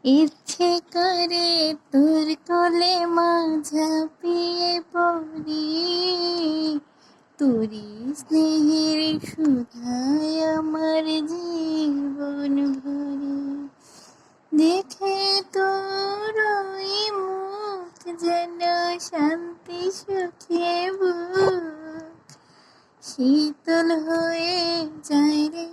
ইচ্ছে করে তোর কোলে মা ঝাঁপিয়ে পড়ি, তোরি স্নেহের সুধায় আমার জীবন ভরে। দেখে তোর ওই মুখ যেন শান্তি সুখে বুক শীতল হয়ে যায় রে,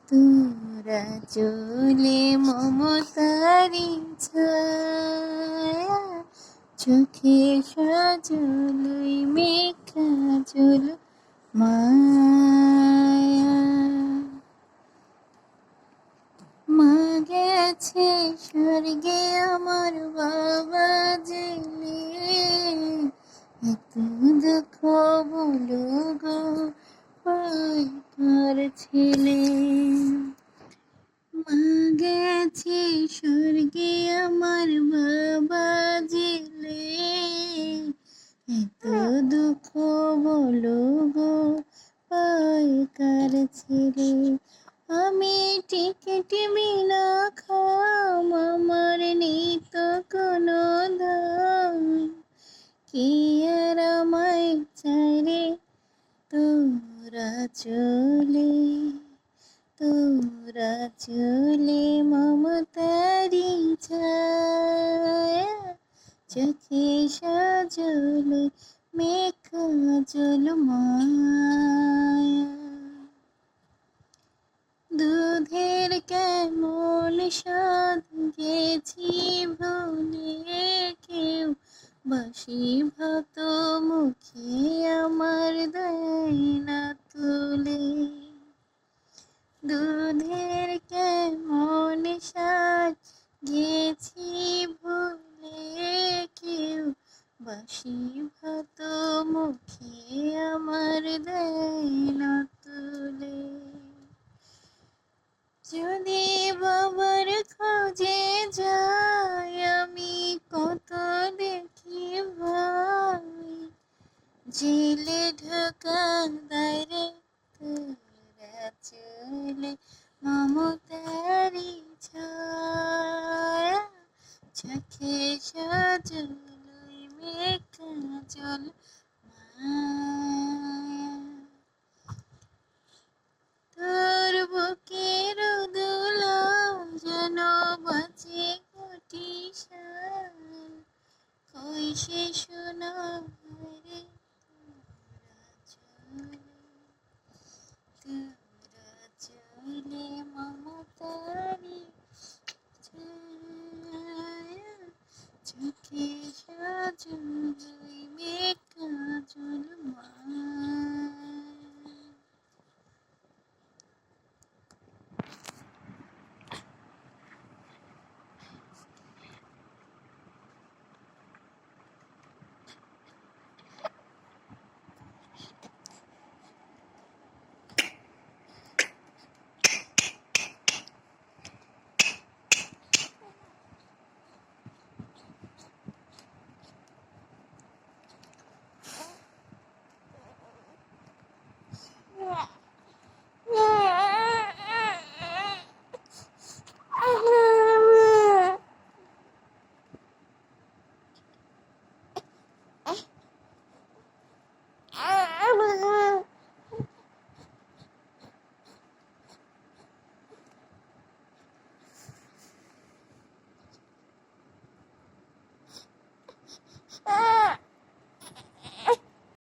তোরা চলে মমতারি ছায়া, চোখে সাজলই মেঘা জল মায়া। মা গেছে স্বর্গে আমার বাবা জেলে, এত দুঃখ বলো গো পাই কার ছেলে। মা গেছে স্বর্গে আমার বাবা জেলে, এত দুঃখ বলো গো পাই কার ছেলে। আমি টিকিট বিনা খাম, আমার নেই তো কোনো দাম, কি আর আমায় চাই রে, তোরা চলে তোরা চলে মমতারি ছায়া, চোখে সাজল মেঘা জল মায়া। দুধের কেমন স্বাদ গেছি ভুলে, কেউ বাসি ভাত মুখে আমার দেয় না তুলে। দুধের কেমন স্বাদ গেছি ভুলে, কেউ বাসি ভাত মুখে আমার দেয় না তুলে। যদি বাবার খোঁজে যাই আমি কত দেখি ভাই, জেলে ঢোকা দেয় রে, তোরা চলে মমতারি ছায়া, চোখে সাজলই মেঘা জল মায়া। তোর বুকের দোলা যেন বাজে কোটি শান, কই সে